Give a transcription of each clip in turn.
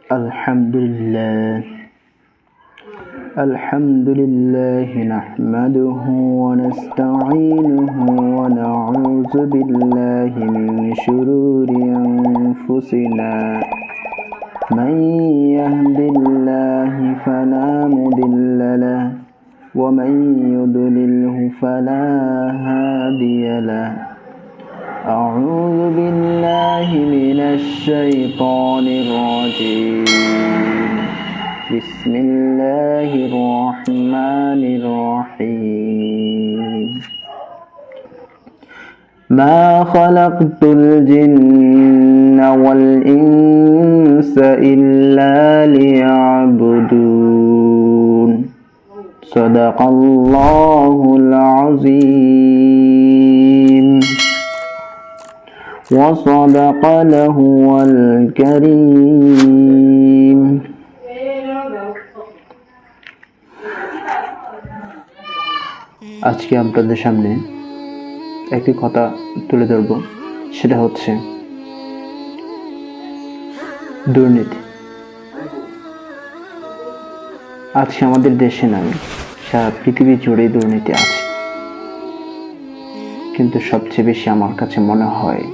আলহামদুলিল্লাহ নাহমাদুহু ওয়া নাস্তাঈনুহু ওয়া নাউযু বিল্লাহি মিন শুরুরি আনফুসিনা মান ইয়াহদিল্লাহু ফালা মুদিল্লা লাহু ওয়া মান ইউদ্লিলহু ফালা হাদিয়া লাহু আউযু বিল্লাহি মিনাশ শাইতানির রাজীম বিসমিল্লাহির রহমানির রহিম মা খালাকতুল জিন্না ওয়াল ইনসা ইল্লা লিয়াবুদুন সাদাকাল্লাহুল আযীম ওয়া সাদাকা লাহুল কারীম। আজকে আপনাদের সামনে একটি কথা তুলে ধরব, সেটা হচ্ছে দুর্নীতি। আজকে আমাদের দেশে নয়, সারা পৃথিবী জুড়ে দুর্নীতি আছে, কিন্তু সবচেয়ে বেশি আমার কাছে মনে হয়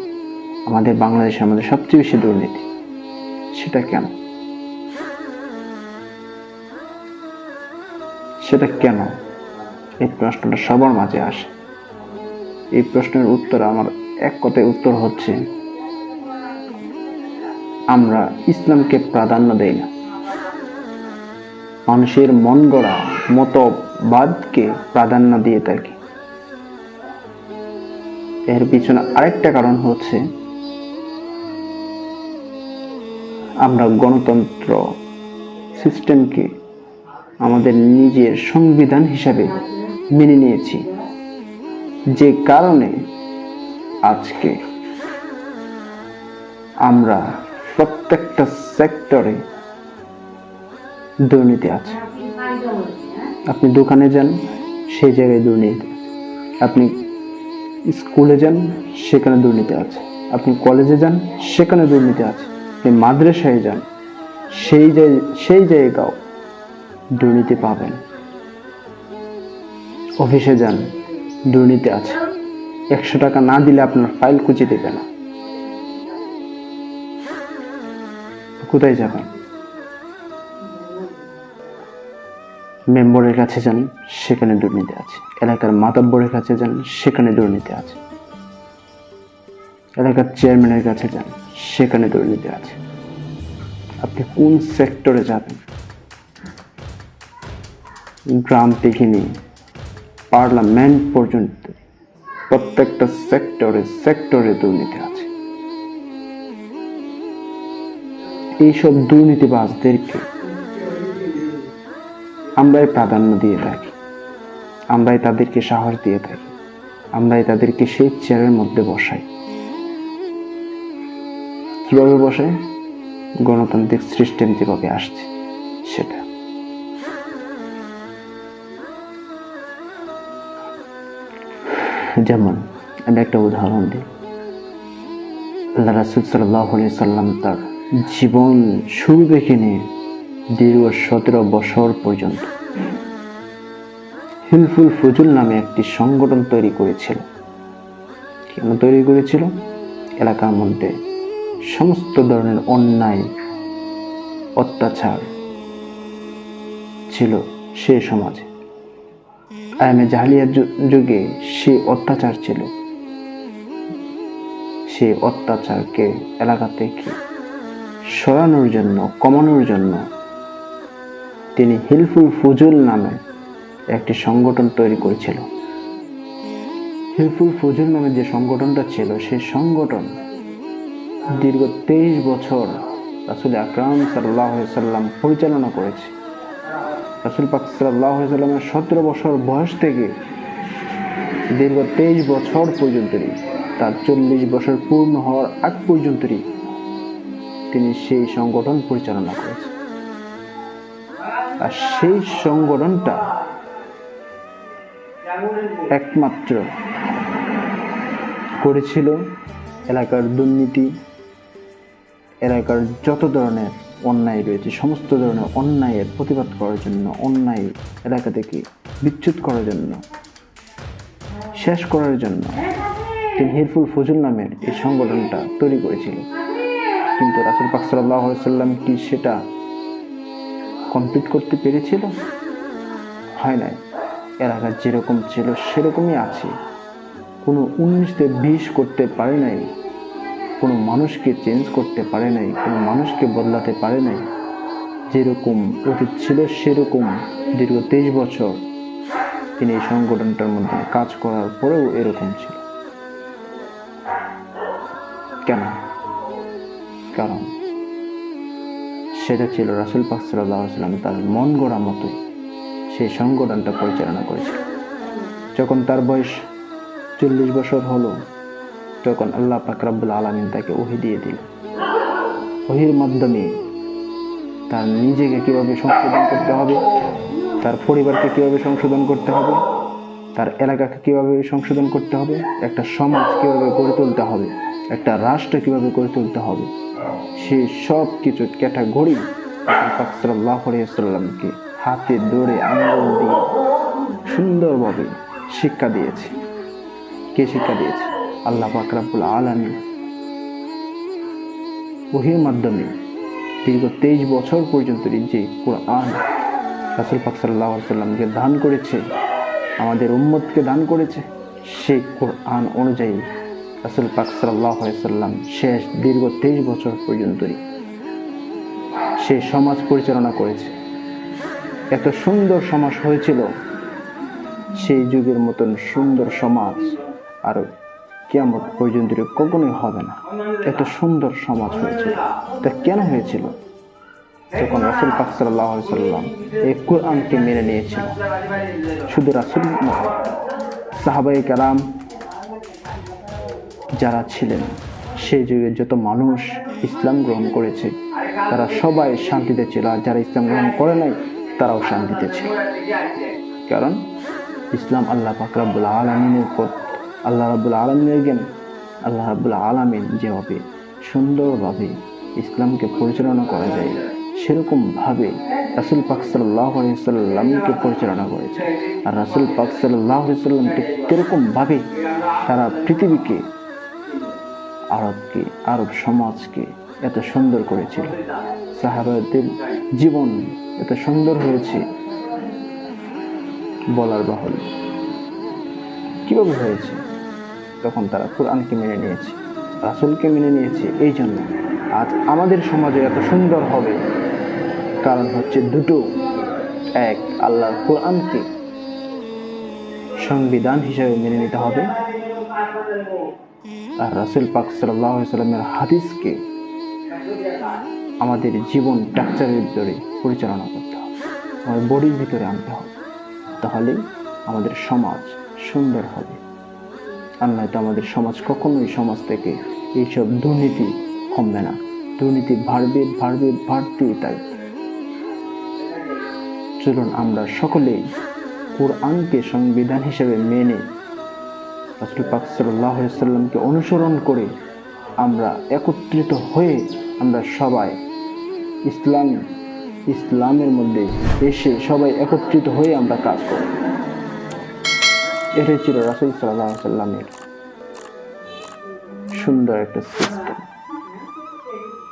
আমাদের বাংলাদেশের মধ্যে সবচেয়ে বেশি দুর্নীতি। সেটা কেন? এই প্রশ্নটা সবার মাঝে আসে। এই প্রশ্নের উত্তর, আমার এক কথায় উত্তর হচ্ছে, আমরা ইসলামকে প্রাধান্য দেই না, মানুষের মন গড়া মতবাদকে প্রাধান্য দিয়ে থাকি। এর পিছনে আরেকটা কারণ হচ্ছে, আমরা গণতন্ত্র সিস্টেমকে আমাদের নিজের সংবিধান হিসাবে মেনে নিয়েছি, যে কারণে আজকে আমরা প্রত্যেকটা সেক্টরে দুর্নীতি আছে। আপনি দোকানে যান, সেই জায়গায় দুর্নীতি। আপনি স্কুলে যান, সেখানে দুর্নীতি আছে। আপনি কলেজে যান, সেখানে দুর্নীতি আছে। আপনি মাদ্রাসায় যান, সেই জায়গাও দুর্নীতি পাবেন। অফিসে যান, দুর্নীতি আছে। 100 টাকা না দিলে আপনার ফাইল খুঁজে দেবে না। কোথায় যাবেন? মেম্বারের কাছে যান, সেখানে দুর্নীতি আছে। এলাকার মাতব্বরের কাছে যান, সেখানে দুর্নীতি আছে। এলাকার চেয়ারম্যানের কাছে যান, সেখানে দুর্নীতি আছে। আপনি কোন সেক্টরে যাবেন? গ্রাম থেকে নিয়ে পার্লামেন্ট পর্যন্ত প্রত্যেকটা সেক্টরে দুর্নীতি আছে। এইসব দুর্নীতিবাজদেরকে আমরাই প্রাধান্য দিয়ে থাকি, আমরাই তাদেরকে সাহস দিয়ে থাকি, আমরাই তাদেরকে সেই চেয়ারের মধ্যে বসাই। কিভাবে বসাই? গণতান্ত্রিক সিস্টেম যেভাবে আসছে সেটা। যেমন আমি একটা উদাহরণ দিই। আল্লাহ রাসূল সাল্লাল্লাহু আলাইহি সাল্লাম তার জীবন শুরু থেকে নিয়ে দীর্ঘ 17 বছর পর্যন্ত হিলফুল ফুজুল নামে একটি সংগঠন তৈরি করেছিল। কেন তৈরি করেছিল? এলাকার মধ্যে সমস্ত ধরনের অন্যায় অত্যাচার ছিল সে সমাজে। আয়ামে জাহেলিয়ার যুগে সে অত্যাচার ছিল। সে অত্যাচারকে এলাকা থেকে সরানোর জন্য, কমানোর জন্য তিনি হিলফুল ফুজুল নামে একটি সংগঠন তৈরি করেছিল। হিলফুল ফুজুল নামে যে সংগঠনটা ছিল, সেই সংগঠন দীর্ঘ 23 বছর রাসূল আকরাম সাল্লাল্লাহু আলাইহি সাল্লাম পরিচালনা করেছে। রাসূল পাক সাল্লাল্লাহু আলাইহি সাল্লামের 17 বছর বয়স থেকে দীর্ঘ 23 বছর পর্যন্ত, তার 40 বছর পূর্ণ হওয়ার আগ পর্যন্ত তিনি সেই সংগঠন পরিচালনা করেছেন। আর সেই সংগঠনটা একমাত্র করেছিল এলাকার দুর্নীতি এলাকার যত ধরনের অন্যায় রয়েছে সমস্ত ধরনের অন্যায়ের প্রতিবাদ করার জন্য, অন্যায় এলাকা থেকে বিচ্যুত করার জন্য, শেষ করার জন্য তিনি হিরফুল ফুজুল নামের এই সংগঠনটা তৈরি করেছিল। কিন্তু রাসূল পাক সাল্লাল্লাহু আলাইহি ওয়াসাল্লাম কি সেটা কমপ্লিট করতে পেরেছিল? হয় নাই। এলাকা যেরকম ছিল সেরকমই আছে, কোনো 19-20 করতে পারে নাই, কোনো মানুষকে চেঞ্জ করতে পারে নাই, কোনো মানুষকে বদলাতে পারে নাই। যেরকম অতীত ছিল সেরকম দীর্ঘ 23 বছর তিনি এই সংগঠনটার মধ্যে কাজ করার পরেও এরকম ছিল। কেন? কারণ সেটা ছিল রাসূল পাক সাল্লাল্লাহু আলাইহি ওয়াসাল্লাম তার মন গড়া মতোই সেই সংগঠনটা পরিচালনা করেছিল। যখন তার বয়স 40 বছর হলো, তখন আল্লাহ পাক রব্বুল আলামিন তাকে ওহী দিয়ে দিল। ওহীর মাধ্যমে তার নিজেকে কিভাবে সংশোধন করতে হবে, তার পরিবারকে কিভাবে সংশোধন করতে হবে, তার এলাকাকে কিভাবে সংশোধন করতে হবে, একটা সমাজ কিভাবে গড়ে তুলতে হবে, একটা রাষ্ট্র কিভাবে গড়ে তুলতে হবে, সেই সব কিছু ক্যাটাগরি রাসূল পাক সাল্লাল্লাহু আলাইহি ওয়াসাল্লামকে হাতে ধরে আঙ্গুল দিয়ে সুন্দরভাবে শিক্ষা দিয়েছে। কে শিক্ষা দিয়েছে? আল্লাহ পাক রব্বুল আলামিন ওহীর মাধ্যমে দীর্ঘ 23 বছর পর্যন্ত যে কোরআন রাসূল পাক সাল্লাল্লাহু আলাইহি ওয়াসাল্লামকে দান করেছে, আমাদের উম্মতকে দান করেছে, সেই কোরআন অনুযায়ী রাসূল পাক সাল্লাল্লাহু আলাইহি ওয়াসাল্লাম শেষ দীর্ঘ 23 বছর পর্যন্তই সেই সমাজ পরিচালনা করেছে। এত সুন্দর সমাজ হয়েছিল, সেই যুগের মতন সুন্দর সমাজ আর কিয়ামত পর্যন্ত কখনোই হবে না। এত সুন্দর সমাজ হয়েছিল। তা কেন হয়েছিল? যখন রাসূল পাক সাল্লাল্লাহু আলাইহি ওয়াসাল্লাম এই কোরআনকে মেনে নিয়েছিল। শুধু রাসূল না, সাহাবায়ে কেরাম যারা ছিলেন, সেই যুগের যত মানুষ ইসলাম গ্রহণ করেছে তারা সবাই শান্তিতে ছিল, আর যারা ইসলাম গ্রহণ করে নাই তারাও শান্তিতে ছিল। কারণ ইসলাম আল্লাহ পাক রব্বুল আলামিনের পথ, আল্লাহ রাব্বুল আলামিনের জ্ঞান। আল্লাহ রাব্বুল আলামিন যেভাবে সুন্দরভাবে ইসলামকে পরিচালনা করা যায় সেরকমভাবে রাসূল পাক সাল্লাল্লাহু আলাইহি ওয়াসাল্লামকে পরিচালনা করেছে। আর রাসূল পাক সাল্লাল্লাহু আলাইহি ওয়াসাল্লাম ঠিক এরকমভাবে সারা পৃথিবীকে, আরবকে, আরব সমাজকে এত সুন্দর করেছিল। সাহাবাদের জীবন এত সুন্দর হয়েছে বলার বাহুল্য। কিভাবে হয়েছে? তখন তারা কোরআনকে মেনে নিয়েছে, রাসূলকে মেনে নিয়েছে। এই জন্য আজ আমাদের সমাজে এত সুন্দর হবে, কারণ হচ্ছে দুটো। এক, আল্লাহর কোরআনকে সংবিধান হিসেবে মেনে নিতে হবে, আর রাসূল পাক সাল্লাল্লাহু আলাইহি ওয়াসাল্লামের হাদিসকে আমাদের জীবন স্ট্রাকচারের ভিতরে পরিচালনা করতে হবে, আমাদের বডির ভিতরে আনতে হবে। তাহলে আমাদের সমাজ সুন্দর হবে। আর নয়তো আমাদের সমাজ কখনোই, সমাজ থেকে এইসব দুর্নীতি কমবে না। দুর্নীতি বাড়বে, বাড়বে, বাড়তেই থাকবে। চলুন আমরা সকলেই কোরআনকে সংবিধান হিসেবে মেনে রাসূল পাক সাল্লাল্লাহু আলাইহি ওয়াসাল্লামকে অনুসরণ করে আমরা একত্রিত হয়ে আমরা সবাই ইসলামের মধ্যে এসে সবাই একত্রিত হয়ে আমরা কাজ করি। এটাই ছিল রাসূল সাল্লাল্লাহু আলাইহি ওয়াসাল্লামের সুন্দর একটা সিস্টেম।